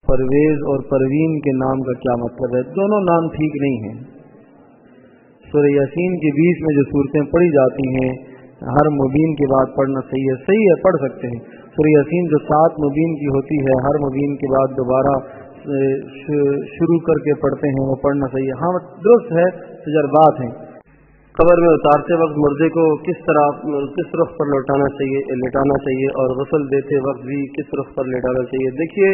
پرویز اور پروین کے نام کا کیا مطلب ہے؟ دونوں نام ٹھیک نہیں ہیں. سورہ یاسین کے بیچ میں جو صورتیں پڑھی جاتی ہیں ہر مبین کے بعد پڑھنا صحیح ہے پڑھ سکتے ہیں. سورہ یاسین جو 7 مبین کی ہوتی ہے ہر مبین کے بعد دوبارہ شروع کر کے پڑھتے ہیں وہ پڑھنا صحیح ہے. ہاں درست ہے، تجربات ہیں. قبر میں اتارتے وقت مردے کو کس رخ پر لٹانا چاہیے اور غسل دیتے وقت بھی کس رخ پر لٹانا چاہیے؟ دیکھیے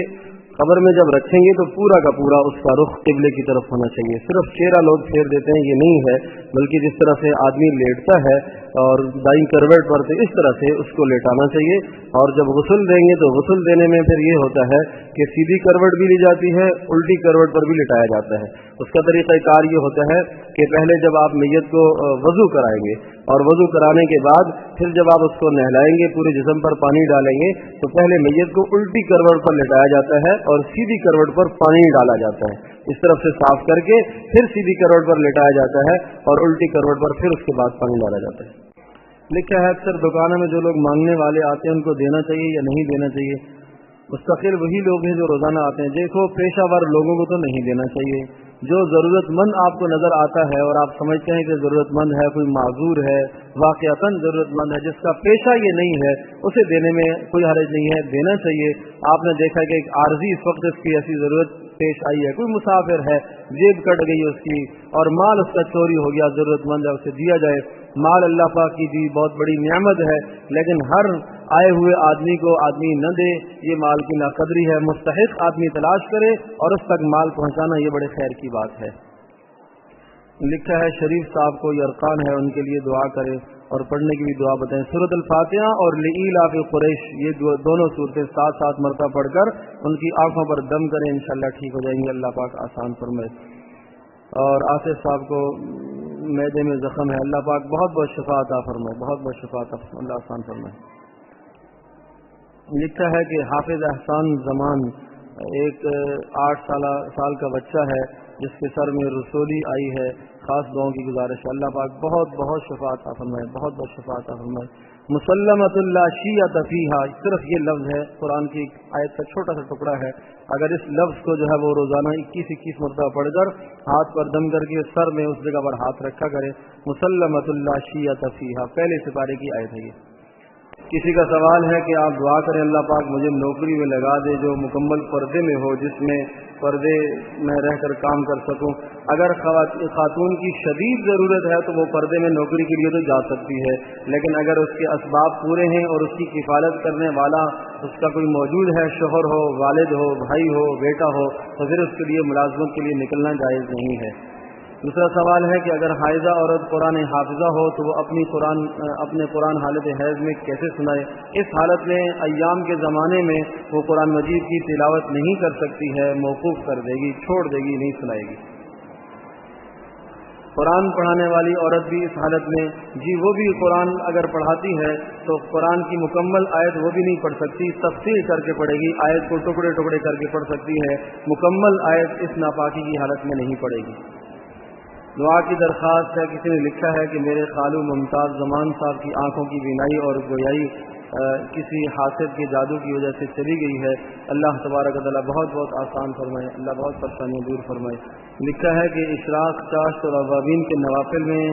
قبر میں جب رکھیں گے تو پورا کا پورا اس کا رخ قبلے کی طرف ہونا چاہیے. صرف چہرہ لوگ پھیر دیتے ہیں، یہ نہیں ہے، بلکہ جس طرح سے آدمی لیٹتا ہے اور دائیں کروٹ پر سے اس طرح سے اس کو لیٹانا چاہیے. اور جب غسل دیں گے تو غسل دینے میں پھر یہ ہوتا ہے کہ سیدھی کروٹ بھی لی جاتی ہے، الٹی کروٹ پر بھی لٹایا جاتا ہے. اس کا طریقہ کار یہ ہوتا ہے کہ پہلے جب آپ میت کو وضو کرائیں گے اور وضو کرانے کے بعد پھر جب آپ اس کو نہلائیں گے، پورے جسم پر پانی ڈالیں گے، تو پہلے میت کو الٹی کروٹ پر لٹایا جاتا ہے اور سیدھی کروٹ پر پانی ڈالا جاتا ہے. اس طرف سے صاف کر کے پھر سیدھی کروٹ پر لٹایا جاتا ہے اور الٹی کروٹ پر پھر اس کے بعد پانی ڈالا جاتا ہے. لکھا ہے اکثر دکانوں میں جو لوگ مانگنے والے آتے ہیں ان کو دینا چاہیے یا نہیں دینا چاہیے؟ مستقل وہی لوگ ہیں جو روزانہ آتے ہیں. دیکھو پیشہ ور لوگوں کو تو نہیں دینا چاہیے. جو ضرورت مند آپ کو نظر آتا ہے اور آپ سمجھتے ہیں کہ ضرورت مند ہے، کوئی معذور ہے، واقعتاً ضرورت مند ہے، جس کا پیشہ یہ نہیں ہے، اسے دینے میں کوئی حرج نہیں ہے، دینا چاہیے. آپ نے دیکھا کہ ایک عارضی اس وقت اس کی ایسی ضرورت پیش آئی ہے، کوئی مسافر ہے، جیب کٹ گئی اس کی اور مال اس کا چوری ہو گیا، ضرورت مند ہے، اسے دیا جائے. مال اللہ پاک کی دی بہت بڑی نعمت ہے، لیکن ہر آئے ہوئے آدمی کو آدمی نہ دے، یہ مال کی ناقدری ہے. مستحق آدمی تلاش کرے اور اس تک مال پہنچانا یہ بڑے خیر کی بات ہے. لکھا ہے شریف صاحب کو یرقان ہے، ان کے لیے دعا کرے اور پڑھنے کی بھی دعا بتائیں. سورۃ الفاتحہ اور لإیلاف قریش یہ دونوں صورتیں 7 مرتبہ پڑھ کر ان کی آنکھوں پر دم کریں، انشاءاللہ ٹھیک ہو جائیں گے. اللہ پاک آسان فرمائے. اور آصف صاحب کو معدے میں زخم ہے، اللہ پاک بہت بہت شفا عطا فرمائے، بہت بہت شفا عطا فرمائے، اللہ آسان فرمائے. لکھا ہے کہ حافظ احسان زمان ایک 8 سال کا بچہ ہے جس کے سر میں رسولی آئی ہے، خاص دعاؤں کی گزارش ہے. اللہ پاک بہت بہت شفا عطا فرمائے، بہت بہت شفا عطا فرمائے. مسلمۃ لا شیۃ فیہا، صرف یہ لفظ ہے، قرآن کی آیت کا چھوٹا سا ٹکڑا ہے. اگر اس لفظ کو جو ہے وہ روزانہ 21 مرتبہ پڑھ کر ہاتھ پر دم کر کے سر میں اس جگہ پر ہاتھ رکھا کرے. مسلمۃ لا شیۃ فیہا پہلے سپارے کی آیت ہے. یہ کسی کا سوال ہے کہ آپ دعا کریں اللہ پاک مجھے نوکری میں لگا دے جو مکمل پردے میں ہو، جس میں پردے میں رہ کر کام کر سکوں. اگر خاتون کی شدید ضرورت ہے تو وہ پردے میں نوکری کے لیے تو جا سکتی ہے، لیکن اگر اس کے اسباب پورے ہیں اور اس کی کفالت کرنے والا اس کا کوئی موجود ہے، شوہر ہو، والد ہو، بھائی ہو، بیٹا ہو، تو پھر اس کے لیے ملازمت کے لیے نکلنا جائز نہیں ہے. دوسرا سوال ہے کہ اگر حائضہ عورت قرآن حافظہ ہو تو وہ اپنے قرآن حالت حیض میں کیسے سنائے؟ اس حالت میں ایام کے زمانے میں وہ قرآن مجید کی تلاوت نہیں کر سکتی ہے، موقوف کر دے گی، چھوڑ دے گی، نہیں سنائے گی. قرآن پڑھانے والی عورت بھی اس حالت میں وہ بھی قرآن اگر پڑھاتی ہے تو قرآن کی مکمل آیت وہ بھی نہیں پڑھ سکتی، تفصیل کر کے پڑھے گی، آیت کو ٹکڑے ٹکڑے کر کے پڑھ سکتی ہے، مکمل آیت اس ناپاکی کی حالت میں نہیں پڑھے گی. دعا کی درخواست ہے. کسی نے لکھا ہے کہ میرے خالو ممتاز زمان صاحب کی آنکھوں کی بینائی اور گویائی کسی حاسد کے جادو کی وجہ سے چلی گئی ہے. اللہ تبارک و تعالیٰ بہت بہت آسان فرمائے، اللہ بہت پریشانیاں دور فرمائے. لکھا ہے کہ اشراق، چاشت اور اوابین کے نوافل میں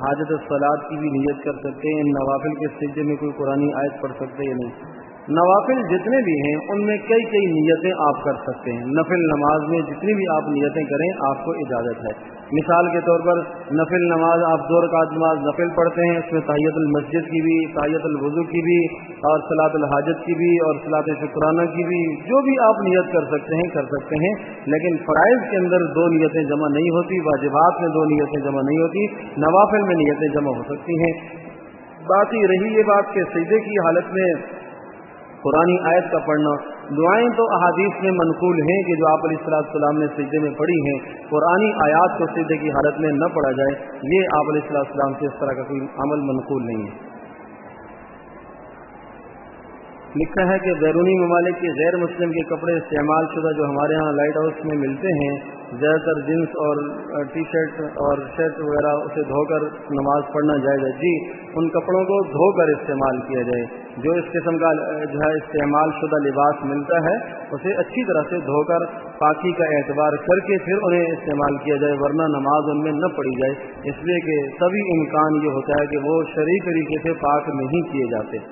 حاجت الصلاۃ کی بھی نیت کر سکتے ہیں. ان نوافل کے سجدے میں کوئی قرآنی آیت پڑھ سکتے یا نہیں؟ نوافل جتنے بھی ہیں ان میں کئی نیتیں آپ کر سکتے ہیں. نفل نماز میں جتنی بھی آپ نیتیں کریں آپ کو اجازت ہے. مثال کے طور پر نفل نماز آپ 2 رکعت نماز نفل پڑھتے ہیں، اس میں تحیۃ المسجد کی بھی، تحیۃ الوضو کی بھی، اور صلاۃ الحاجت کی بھی، اور صلاۃ شکرانہ کی بھی، جو بھی آپ نیت کر سکتے ہیں. لیکن فرائض کے اندر 2 نیتیں جمع نہیں ہوتی، واجبات میں 2 نیتیں جمع نہیں ہوتی، نوافل میں نیتیں جمع ہو سکتی ہیں. باقی رہی یہ بات کہ سجدے کی حالت میں قرآنی آیت کا پڑھنا، دعائیں تو احادیث میں منقول ہیں کہ جو آپ علیہ السلام نے سجدے میں پڑھی ہیں. قرآنی آیات کو سجدے کی حالت میں نہ پڑھا جائے، یہ آپ علیہ السلام سے اس طرح کا کوئی عمل منقول نہیں ہے. لکھا ہے کہ بیرونی ممالک کے غیر مسلم کے کپڑے استعمال شدہ جو ہمارے ہاں لائٹ ہاؤس میں ملتے ہیں زیادہ تر جینس اور ٹی شرٹ اور شرٹ وغیرہ اسے دھو کر نماز پڑھنا جائز ہے؟ جی، ان کپڑوں کو دھو کر استعمال کیا جائے. جو اس قسم کا جو ہے استعمال شدہ لباس ملتا ہے اسے اچھی طرح سے دھو کر پاکی کا اعتبار کر کے پھر انہیں استعمال کیا جائے، ورنہ نماز ان میں نہ پڑھی جائے، اس لیے کہ سبھی امکان یہ ہوتا ہے کہ وہ شرعی طریقے سے پاک نہیں کیے جاتے.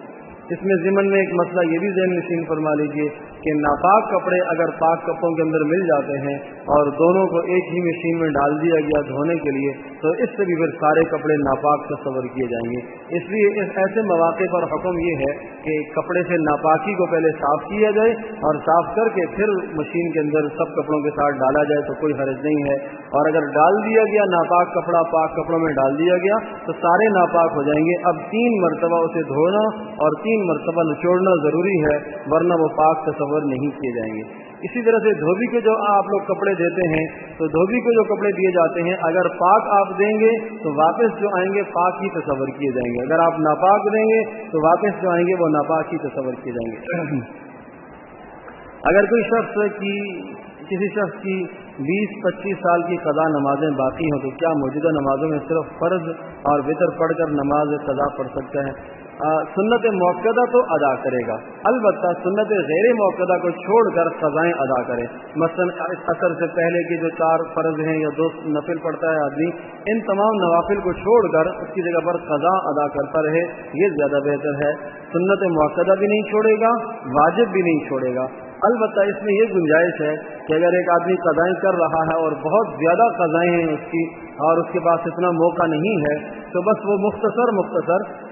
اس میں ضمن میں ایک مسئلہ یہ بھی ذہن نشین فرما لیجئے کہ ناپاک کپڑے اگر پاک کپڑوں کے اندر مل جاتے ہیں اور دونوں کو ایک ہی مشین میں ڈال دیا گیا دھونے کے لیے تو اس سے بھی پھر سارے کپڑے ناپاک تصور کیے جائیں گے. اس لیے اس ایسے مواقع پر حکم یہ ہے کہ کپڑے سے ناپاکی کو پہلے صاف کیا جائے اور صاف کر کے پھر مشین کے اندر سب کپڑوں کے ساتھ ڈالا جائے تو کوئی حرج نہیں ہے. اور اگر ڈال دیا گیا ناپاک کپڑا پاک کپڑوں میں ڈال دیا گیا تو سارے ناپاک ہو جائیں گے. اب 3 مرتبہ اسے دھونا اور 3 مرتبہ نچوڑنا ضروری ہے، ورنہ وہ پاک تصور نہیں کیے جائیں گے. اسی طرح سے دھوبی کے جو آپ لوگ کپڑے دیتے ہیں تو دھوبی کو جو کپڑے دیے جاتے ہیں اگر پاک آپ دیں گے تو واپس جو آئیں گے پاک ہی تصور کیے جائیں گے، اگر آپ ناپاک دیں گے تو واپس جو آئیں گے وہ ناپاک ہی تصور کیے جائیں گے. اگر کوئی کسی شخص کی 20-25 سال کی قضا نمازیں باقی ہوں تو کیا موجودہ نمازوں میں صرف فرض اور وتر پڑھ کر نماز قضا پڑھ سکتا ہے؟ سنت موقدہ تو ادا کرے گا، البتہ سنت غیر موقدہ کو چھوڑ کر قضائیں ادا کرے. مثلا اثر سے پہلے کی جو 4 فرض ہیں یا 2 نفل پڑھتا ہے آدمی، ان تمام نوافل کو چھوڑ کر اس کی جگہ پر قضا ادا کرتا رہے، یہ زیادہ بہتر ہے. سنت موقدہ بھی نہیں چھوڑے گا، واجب بھی نہیں چھوڑے گا. البتہ اس میں یہ گنجائش ہے کہ اگر ایک آدمی قضائیں کر رہا ہے اور بہت زیادہ قضائیں ہیں اس کی اور اس کے پاس اتنا موقع نہیں ہے تو بس وہ مختصر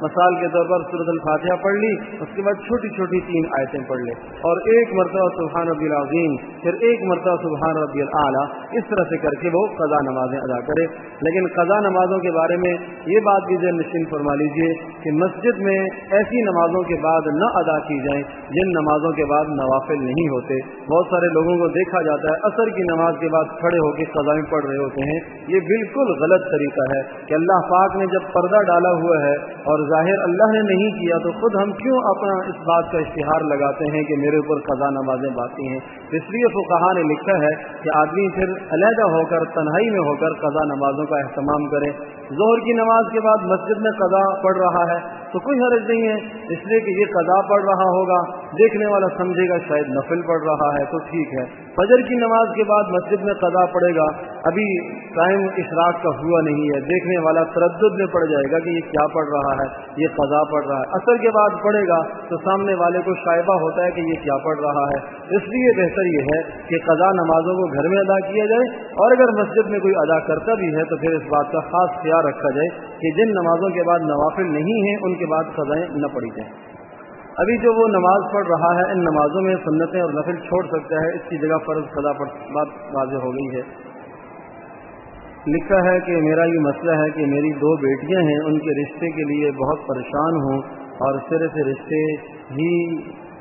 مثال کے طور پر سورۃ الفاتحہ پڑھ لی، اس کے بعد چھوٹی چھوٹی 3 آیتیں پڑھ لے اور 1 مرتبہ سبحان ربی العظیم، پھر 1 مرتبہ سبحان ربی الاعلیٰ، اس طرح سے کر کے وہ قضا نمازیں ادا کرے. لیکن قضا نمازوں کے بارے میں یہ بات بھی ذہن نشین فرما لیجئے کہ مسجد میں ایسی نمازوں کے بعد نہ ادا کی جائیں جن نمازوں کے بعد نوافل نہیں ہوتے. بہت سارے لوگوں کو دیکھا جاتا ہے عصر کی نماز کے بعد کھڑے ہو کے قضائیں پڑھ رہے ہوتے ہیں. یہ بالکل غلط طریقہ ہے کہ اللہ پاک نے جب پردہ ڈالا ہوا ہے اور ظاہر اللہ نے نہیں کیا تو خود ہم کیوں اپنا اس بات کا اشتہار لگاتے ہیں کہ میرے اوپر قضا نمازیں باقی ہیں. اس لیے فقہا نے لکھا ہے کہ آدمی پھر علیحدہ ہو کر تنہائی میں ہو کر قضا نمازوں کا اہتمام کرے. ظہر کی نماز کے بعد مسجد میں قضا پڑھ رہا ہے تو کوئی حرج نہیں ہے، اس لیے کہ یہ قضا پڑھ رہا ہوگا، دیکھنے والا سمجھے گا شاید نفل پڑھ رہا ہے تو ٹھیک ہے. فجر کی نماز کے بعد مسجد میں قضا پڑھے گا، ابھی ٹائم اشراق کا ہوا نہیں ہے، دیکھنے والا تردد میں پڑ جائے گا کہ یہ کیا پڑھ رہا ہے، یہ قضا پڑھ رہا ہے. عصر کے بعد پڑھے گا تو سامنے والے کو شائبہ ہوتا ہے کہ یہ کیا پڑھ رہا ہے. اس لیے بہتر یہ ہے کہ قضا نمازوں کو گھر میں ادا کیا جائے اور اگر مسجد میں کوئی ادا کرتا بھی ہے تو پھر اس بات کا خاص خیال رکھا جائے کہ جن نمازوں کے بعد نوافل نہیں ہیں ان کے بعد قضائیں نہ پڑھی جائیں. ابھی جو وہ نماز پڑھ رہا ہے ان نمازوں میں سنتیں اور نفل چھوڑ سکتا ہے، اس کی جگہ فرض قضا بات واضح ہو گئی ہے. لکھا ہے کہ میرا یہ مسئلہ ہے کہ میری 2 بیٹیاں ہیں، ان کے رشتے کے لیے بہت پریشان ہوں اور سرے سے رشتے ہی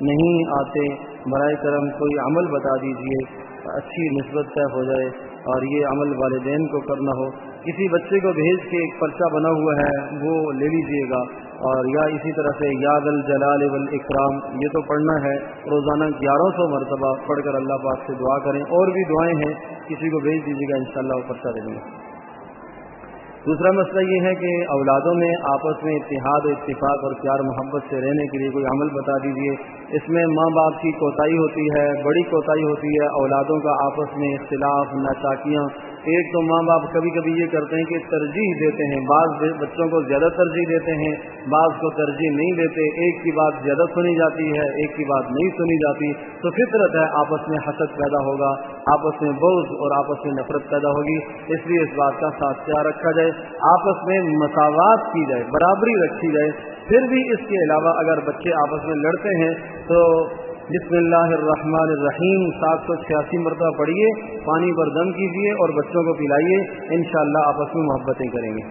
نہیں آتے. برائے کرم کوئی عمل بتا دیجئے اچھی نسبت طے ہو جائے اور یہ عمل والدین کو کرنا ہو. کسی بچے کو بھیج کے ایک پرچہ بنا ہوا ہے وہ لے لیجئے گا، اور یا اسی طرح سے یا ذا الجلال والاکرام یہ تو پڑھنا ہے روزانہ 1100 مرتبہ پڑھ کر اللہ پاک سے دعا کریں. اور بھی دعائیں ہیں، کسی کو بھیج دیجیے گا انشاءاللہ وہ پرچہ دے دیں گے. دوسرا مسئلہ یہ ہے کہ اولادوں میں آپس میں اتحاد و اتفاق اور پیار محبت سے رہنے کے لیے کوئی عمل بتا دیجیے. اس میں ماں باپ کی کوتاہی ہوتی ہے، بڑی کوتاہی ہوتی ہے، اولادوں کا آپس میں اختلاف، ناچاکیاں. ایک تو ماں باپ کبھی کبھی یہ کرتے ہیں کہ ترجیح دیتے ہیں، بعض بچوں کو زیادہ ترجیح دیتے ہیں، بعض کو ترجیح نہیں دیتے، ایک کی بات زیادہ سنی جاتی ہے، ایک کی بات نہیں سنی جاتی، تو فطرت ہے آپس میں حسد پیدا ہوگا، آپس میں بغض اور آپس میں نفرت پیدا ہوگی. اس لیے اس بات کا خاص خیال رکھا جائے، آپس میں مساوات کی جائے، برابری رکھی جائے. پھر بھی اس کے علاوہ اگر بچے آپس میں لڑتے ہیں تو بسم اللہ الرحمن الرحیم 786 مرتبہ پڑھیے، پانی پر دم کیجیے اور بچوں کو پلائیے، انشاءاللہ آپس میں محبتیں کریں گے.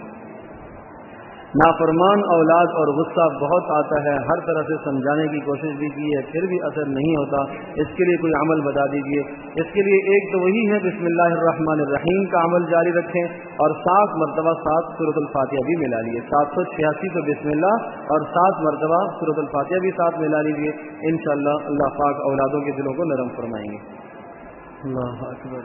نافرمان اولاد اور غصہ بہت آتا ہے، ہر طرح سے سمجھانے کی کوشش بھی کی ہے پھر بھی اثر نہیں ہوتا، اس کے لیے کوئی عمل بتا دیجیے. اس کے لیے ایک تو وہی ہے بسم اللہ الرحمن الرحیم کا عمل جاری رکھیں اور 7 مرتبہ 7 سورۃ الفاتحہ بھی ملا لیجیے. 786 تو بسم اللہ اور 7 مرتبہ سورۃ الفاتحہ بھی ساتھ ملا لیجیے، انشاءاللہ اللہ پاک اولادوں کے دلوں کو نرم فرمائیں گے. اللہ اکبر.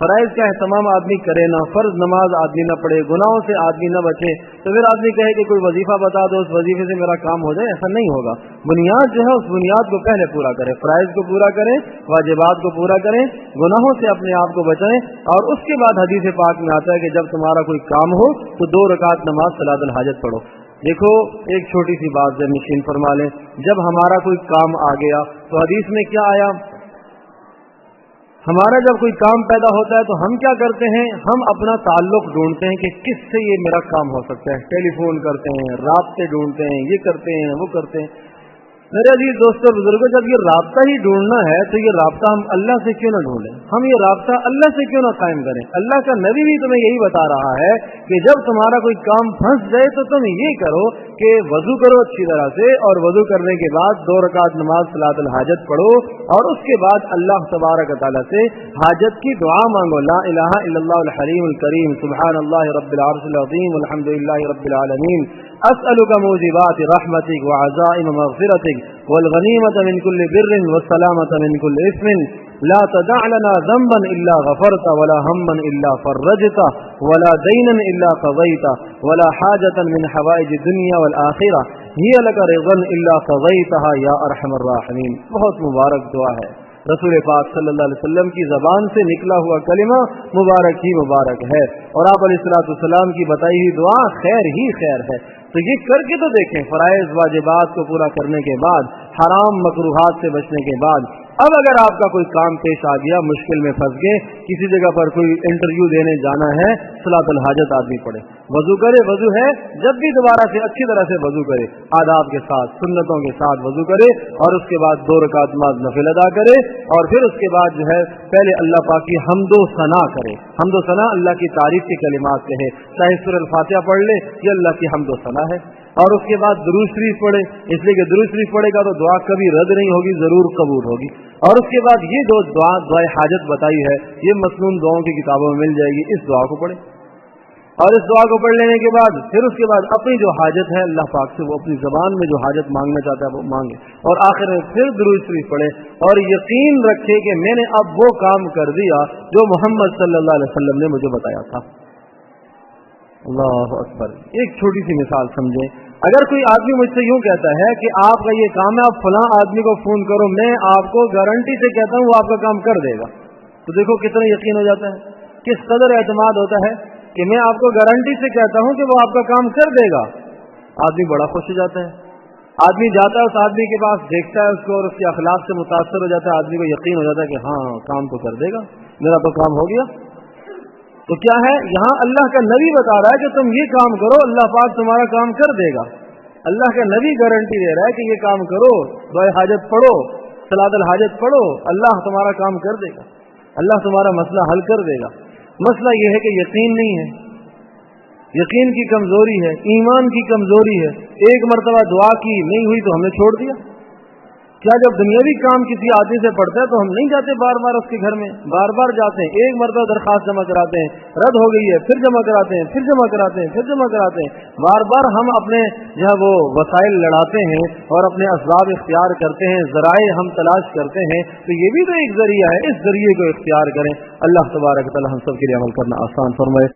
فرائض کا اہتمام آدمی کرے نہ, فرض نماز آدمی نہ پڑھے, گناہوں سے آدمی نہ بچے, تو پھر آدمی کہے کہ کوئی وظیفہ بتا دو, اس وظیفے سے میرا کام ہو جائے, ایسا نہیں ہوگا. بنیاد جو ہے اس بنیاد کو پہلے پورا کرے, فرائض کو پورا کریں, واجبات کو پورا کریں, گناہوں سے اپنے آپ کو بچائیں, اور اس کے بعد حدیث پاک میں آتا ہے کہ جب تمہارا کوئی کام ہو تو 2 رکعت نماز صلاۃ الحاجت پڑھو. دیکھو ایک چھوٹی سی بات جب مشین فرما لیں, جب ہمارا کوئی کام آ گیا تو حدیث میں کیا آیا, ہمارا جب کوئی کام پیدا ہوتا ہے تو ہم کیا کرتے ہیں, ہم اپنا تعلق ڈھونڈتے ہیں کہ کس سے یہ میرا کام ہو سکتا ہے, ٹیلی فون کرتے ہیں, رابطے ڈھونڈتے ہیں, یہ کرتے ہیں, وہ کرتے ہیں. میرے عزیز دوستوں بزرگوں, جب یہ رابطہ ہی ڈھونڈنا ہے تو یہ رابطہ ہم اللہ سے کیوں نہ ڈھونڈیں, ہم یہ رابطہ اللہ سے کیوں نہ قائم کریں. اللہ کا نبی بھی تمہیں یہی بتا رہا ہے کہ جب تمہارا کوئی کام پھنس جائے تو تم یہ کرو کہ وضو کرو اچھی طرح سے, اور وضو کرنے کے بعد 2 رکعت نماز صلاۃ الحاجت پڑھو, اور اس کے بعد اللہ تبارک و تعالیٰ سے حاجت کی دعا مانگو. لا الہ الا اللہ الحلیم الکریم سبحان اللہ رب العرش العظیم الحمد للہ رب العالمین اسألک موجبات رحمتک وعزائم مغفرتک والغنیمة من كل بر والسلامة من كل اثم لا تدع لنا ذنبا الا غفرت ولا هما الا فرجت ولا دینا الا قضیت ولا حاجة من حوائج الدنیا والآخرہ هي لك رضا الا قضیتها یا ارحم الراحمین. بہت مبارک دعا ہے, رسول پاک صلی اللہ علیہ وسلم کی زبان سے نکلا ہوا کلمہ مبارک ہی مبارک ہے, اور آپ علیہ الصلوۃ والسلام کی بتائی ہوئی دعا خیر ہی خیر ہے. تو یہ کر کے تو دیکھیں, فرائض واجبات کو پورا کرنے کے بعد, حرام مکروہات سے بچنے کے بعد, اب اگر آپ کا کوئی کام پیش آ گیا, مشکل میں پھنس گئے, کسی جگہ پر کوئی انٹرویو دینے جانا ہے, صلاۃ الحاجت آدمی پڑھے, وضو کرے, وضو ہے جب بھی دوبارہ سے اچھی طرح سے وضو کرے, آداب کے ساتھ سنتوں کے ساتھ وضو کرے, اور اس کے بعد 2 رکعت نماز نفل ادا کرے, اور پھر اس کے بعد جو ہے پہلے اللہ پاک کی حمد و ثنا کرے. حمد و ثنا اللہ کی تعریف کے کلمات کہے, چاہے سورہ الفاتحہ پڑھ لے, یہ اللہ کی حمد و ثنا ہے. اور اس کے بعد درود شریف پڑھے, اس لیے کہ درود شریف پڑھے گا تو دعا کبھی رد نہیں ہوگی, ضرور قبول ہوگی. اور اس کے بعد یہ دعائے حاجت بتائی ہے, یہ مسنون دعاؤں کی کتابوں میں مل جائے گی, اس دعا کو پڑھے, اور اس دعا کو پڑھ لینے کے بعد پھر اس کے بعد اپنی جو حاجت ہے اللہ پاک سے, وہ اپنی زبان میں جو حاجت مانگنا چاہتا ہے وہ مانگے, اور آخر میں پھر درود شریف پڑھے, اور یقین رکھے کہ میں نے اب وہ کام کر دیا جو محمد صلی اللہ علیہ وسلم نے مجھے بتایا تھا. اللہ اکبر. ایک چھوٹی سی مثال سمجھیں, اگر کوئی آدمی مجھ سے یوں کہتا ہے کہ آپ کا یہ کام ہے, آپ فلاں آدمی کو فون کرو, میں آپ کو گارنٹی سے کہتا ہوں وہ آپ کا کام کر دے گا, تو دیکھو کتنا یقین ہو جاتا ہے, کس قدر اعتماد ہوتا ہے کہ میں آپ کو گارنٹی سے کہتا ہوں کہ وہ آپ کا کام کر دے گا. آدمی بڑا خوش ہو جاتا ہے, آدمی جاتا ہے اس آدمی کے پاس, دیکھتا ہے اس کو, اور اس کے اخلاق سے متاثر ہو جاتا ہے, آدمی کو یقین ہو جاتا ہے کہ ہاں کام تو کر دے گا, میرا تو کام ہو گیا. تو کیا ہے, یہاں اللہ کا نبی بتا رہا ہے کہ تم یہ کام کرو, اللہ پاک تمہارا کام کر دے گا. اللہ کا نبی گارنٹی دے رہا ہے کہ یہ کام کرو, دعائے حاجت پڑھو, صلاۃ الحاجت پڑھو, اللہ تمہارا کام کر دے گا, اللہ تمہارا مسئلہ حل کر دے گا. مسئلہ یہ ہے کہ یقین نہیں ہے, یقین کی کمزوری ہے, ایمان کی کمزوری ہے. ایک مرتبہ دعا کی نہیں ہوئی تو ہم نے چھوڑ دیا. کیا جب دنیاوی کام کسی آدمی سے پڑتا ہے تو ہم نہیں جاتے بار بار اس کے گھر میں, بار بار جاتے ہیں, ایک مرتبہ درخواست جمع کراتے ہیں, رد ہو گئی ہے, پھر جمع کراتے ہیں, پھر جمع کراتے ہیں, پھر جمع کراتے ہیں, بار بار ہم اپنے جو ہے وہ وسائل لڑاتے ہیں اور اپنے اسباب اختیار کرتے ہیں, ذرائع ہم تلاش کرتے ہیں. تو یہ بھی تو ایک ذریعہ ہے, اس ذریعے کو اختیار کریں. اللہ تبارک و تعالی ہم سب کے لیے عمل کرنا آسان فرمائے.